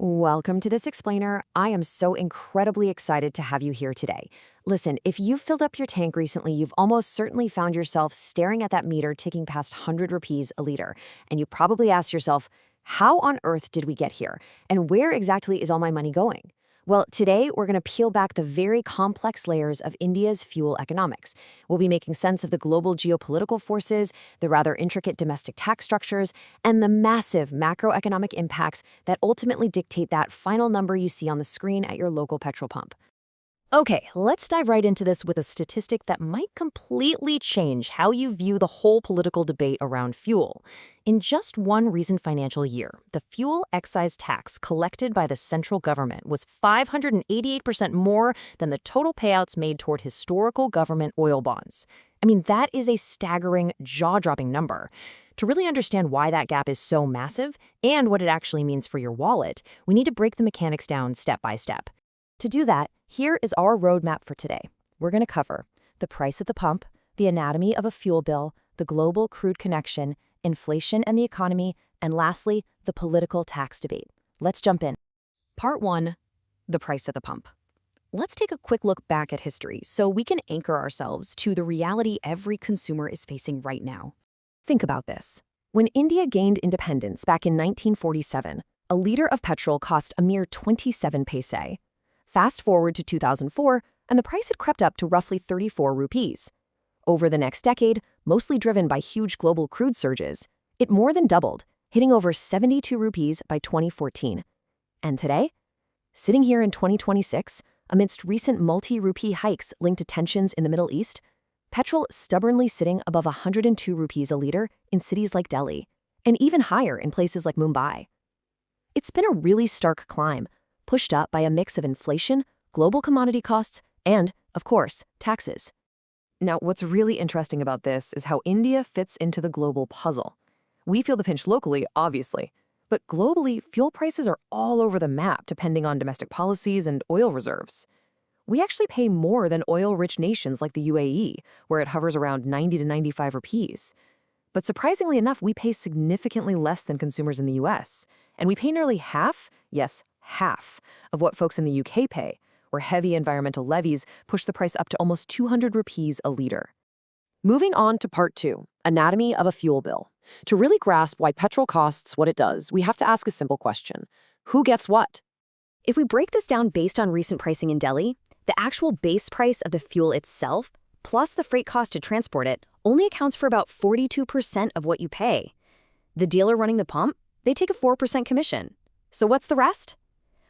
Welcome to this explainer. I am so incredibly excited to have you here today. Listen, if you've filled up your tank recently, you've almost certainly found yourself staring at that meter ticking past 100 rupees a liter. And you probably asked yourself, how on earth did we get here? And where exactly is all my money going? Well, today we're going to peel back the very complex layers of India's fuel economics. We'll be making sense of the global geopolitical forces, the rather intricate domestic tax structures, and the massive macroeconomic impacts that ultimately dictate that final number you see on the screen at your local petrol pump. Okay, let's dive right into this with a statistic that might completely change how you view the whole political debate around fuel. In just one recent financial year, the fuel excise tax collected by the central government was 588% more than the total payouts made toward historical government oil bonds. I mean, that is a staggering, jaw-dropping number. To really understand why that gap is so massive and what it actually means for your wallet, we need to break the mechanics down step by step. To do that, here is our roadmap for today. We're going to cover the price at the pump, the anatomy of a fuel bill, the global crude connection, inflation and the economy, and lastly, the political tax debate. Let's jump in. Part 1, the price at the pump. Let's take a quick look back at history so we can anchor ourselves to the reality every consumer is facing right now. Think about this. When India gained independence back in 1947, a liter of petrol cost a mere 27 paise. Fast forward to 2004, and the price had crept up to roughly 34 rupees. Over the next decade, mostly driven by huge global crude surges, it more than doubled, hitting over 72 rupees by 2014. And today? Sitting here in 2026, amidst recent multi-rupee hikes linked to tensions in the Middle East, petrol stubbornly sitting above 102 rupees a liter in cities like Delhi, and even higher in places like Mumbai. It's been a really stark climb, pushed up by a mix of inflation, global commodity costs, and, of course, taxes. Now, what's really interesting about this is how India fits into the global puzzle. We feel the pinch locally, obviously, but globally, fuel prices are all over the map depending on domestic policies and oil reserves. We actually pay more than oil-rich nations like the UAE, where it hovers around 90 to 95 rupees. But surprisingly enough, we pay significantly less than consumers in the US, and we pay nearly half, yes, half, of what folks in the UK pay, where heavy environmental levies push the price up to almost 200 rupees a liter. Moving on to part 2, anatomy of a fuel bill. To really grasp why petrol costs what it does, we have to ask a simple question. Who gets what? If we break this down based on recent pricing in Delhi, the actual base price of the fuel itself, plus the freight cost to transport it, only accounts for about 42% of what you pay. The dealer running the pump, they take a 4% commission. So what's the rest?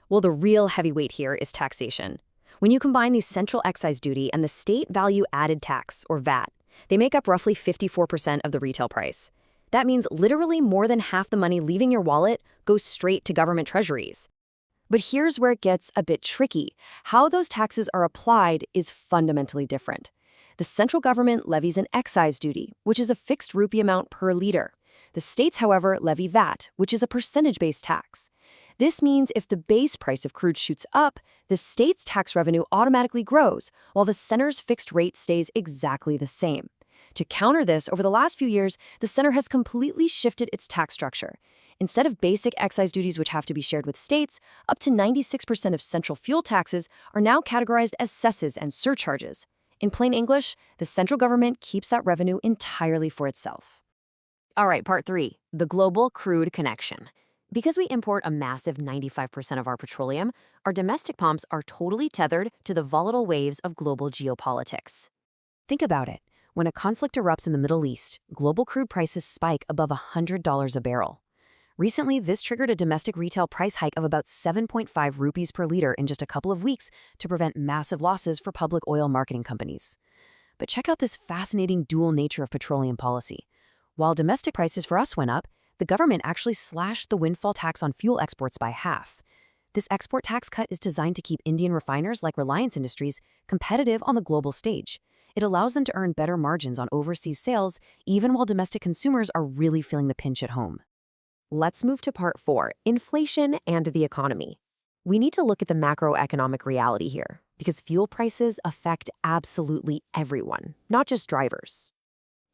Well, the real heavyweight here is taxation. When you combine the central excise duty and the state value added tax, or VAT, they make up roughly 54% of the retail price. That means literally more than half the money leaving your wallet goes straight to government treasuries. But here's where it gets a bit tricky. How those taxes are applied is fundamentally different. The central government levies an excise duty, which is a fixed rupee amount per liter. The states, however, levy VAT, which is a percentage-based tax. This means if the base price of crude shoots up, the state's tax revenue automatically grows, while the center's fixed rate stays exactly the same. To counter this, over the last few years, the center has completely shifted its tax structure. Instead of basic excise duties which have to be shared with states, up to 96% of central fuel taxes are now categorized as cesses and surcharges. In plain English, the central government keeps that revenue entirely for itself. All right, part 3, the global crude connection. Because we import a massive 95% of our petroleum, our domestic pumps are totally tethered to the volatile waves of global geopolitics. Think about it. When a conflict erupts in the Middle East, global crude prices spike above $100 a barrel. Recently, this triggered a domestic retail price hike of about 7.5 rupees per liter in just a couple of weeks to prevent massive losses for public oil marketing companies. But check out this fascinating dual nature of petroleum policy. While domestic prices for us went up, the government actually slashed the windfall tax on fuel exports by half. This export tax cut is designed to keep Indian refiners like Reliance Industries competitive on the global stage. It allows them to earn better margins on overseas sales, even while domestic consumers are really feeling the pinch at home. Let's move to part 4, inflation and the economy. We need to look at the macroeconomic reality here, because fuel prices affect absolutely everyone, not just drivers.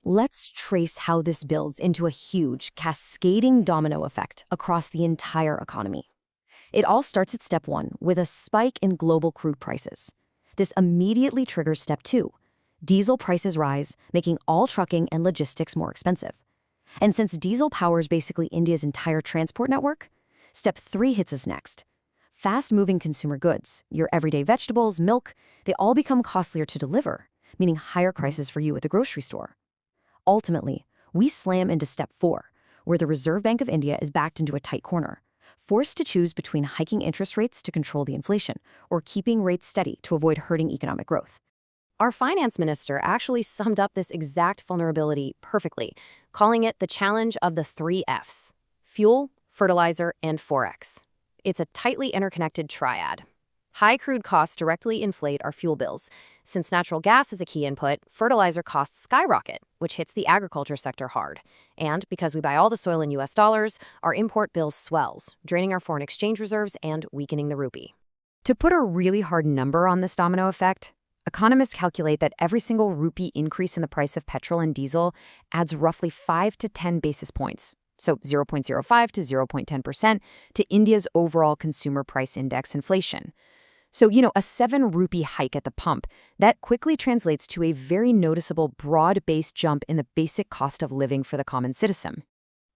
Let's trace how this builds into a huge, cascading domino effect across the entire economy. It all starts at step 1 with a spike in global crude prices. This immediately triggers step 2. Diesel prices rise, making all trucking and logistics more expensive. And since diesel powers basically India's entire transport network, step 3 hits us next. Fast-moving consumer goods, your everyday vegetables, milk, they all become costlier to deliver, meaning higher prices for you at the grocery store. Ultimately, we slam into step 4, where the Reserve Bank of India is backed into a tight corner, forced to choose between hiking interest rates to control the inflation or keeping rates steady to avoid hurting economic growth. Our finance minister actually summed up this exact vulnerability perfectly, calling it the challenge of the 3 Fs: fuel, fertilizer, and forex. It's a tightly interconnected triad. High crude costs directly inflate our fuel bills. Since natural gas is a key input, fertilizer costs skyrocket, which hits the agriculture sector hard. And because we buy all the soil in US dollars, our import bills swells, draining our foreign exchange reserves and weakening the rupee. To put a really hard number on this domino effect, economists calculate that every single rupee increase in the price of petrol and diesel adds roughly 5 to 10 basis points, so 0.05 to 0.10%, to India's overall consumer price index inflation. So, a 7 rupee hike at the pump, that quickly translates to a very noticeable broad-based jump in the basic cost of living for the common citizen.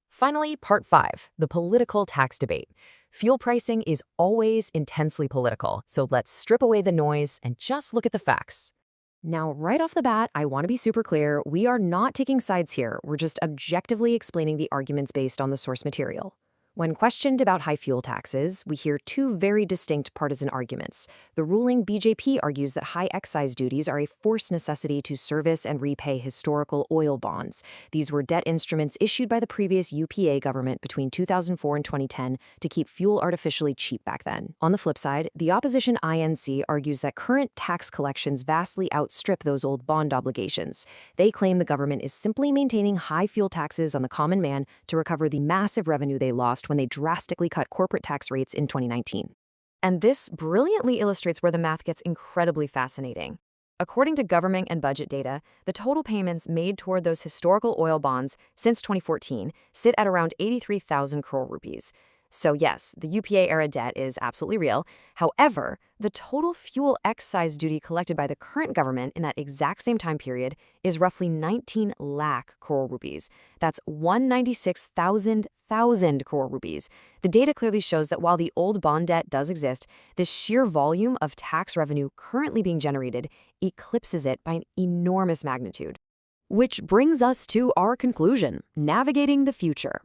Finally, part 5, the political tax debate. Fuel pricing is always intensely political, so let's strip away the noise and just look at the facts. Now, right off the bat, I want to be super clear, we are not taking sides here. We're just objectively explaining the arguments based on the source material. When questioned about high fuel taxes, we hear 2 very distinct partisan arguments. The ruling BJP argues that high excise duties are a forced necessity to service and repay historical oil bonds. These were debt instruments issued by the previous UPA government between 2004 and 2010 to keep fuel artificially cheap back then. On the flip side, the opposition INC argues that current tax collections vastly outstrip those old bond obligations. They claim the government is simply maintaining high fuel taxes on the common man to recover the massive revenue they lost when they drastically cut corporate tax rates in 2019. And this brilliantly illustrates where the math gets incredibly fascinating. According to government and budget data, the total payments made toward those historical oil bonds since 2014 sit at around 83,000 crore rupees. So yes, the UPA-era debt is absolutely real. However, the total fuel excise duty collected by the current government in that exact same time period is roughly 19 lakh crore rupees. That's 196,000 crore rupees. The data clearly shows that while the old bond debt does exist, the sheer volume of tax revenue currently being generated eclipses it by an enormous magnitude. Which brings us to our conclusion: navigating the future.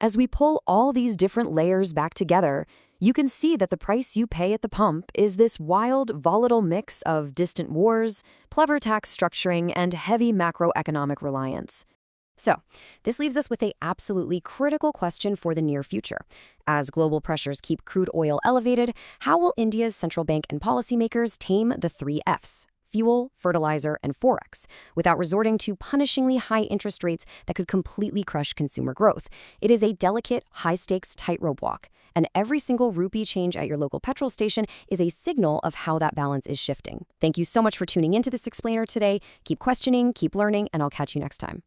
As we pull all these different layers back together, you can see that the price you pay at the pump is this wild, volatile mix of distant wars, clever tax structuring, and heavy macroeconomic reliance. So, this leaves us with an absolutely critical question for the near future. As global pressures keep crude oil elevated, how will India's central bank and policymakers tame the 3 Fs? Fuel, fertilizer, and forex, without resorting to punishingly high interest rates that could completely crush consumer growth. It is a delicate, high-stakes tightrope walk, and every single rupee change at your local petrol station is a signal of how that balance is shifting. Thank you so much for tuning into this explainer today. Keep questioning, keep learning, and I'll catch you next time.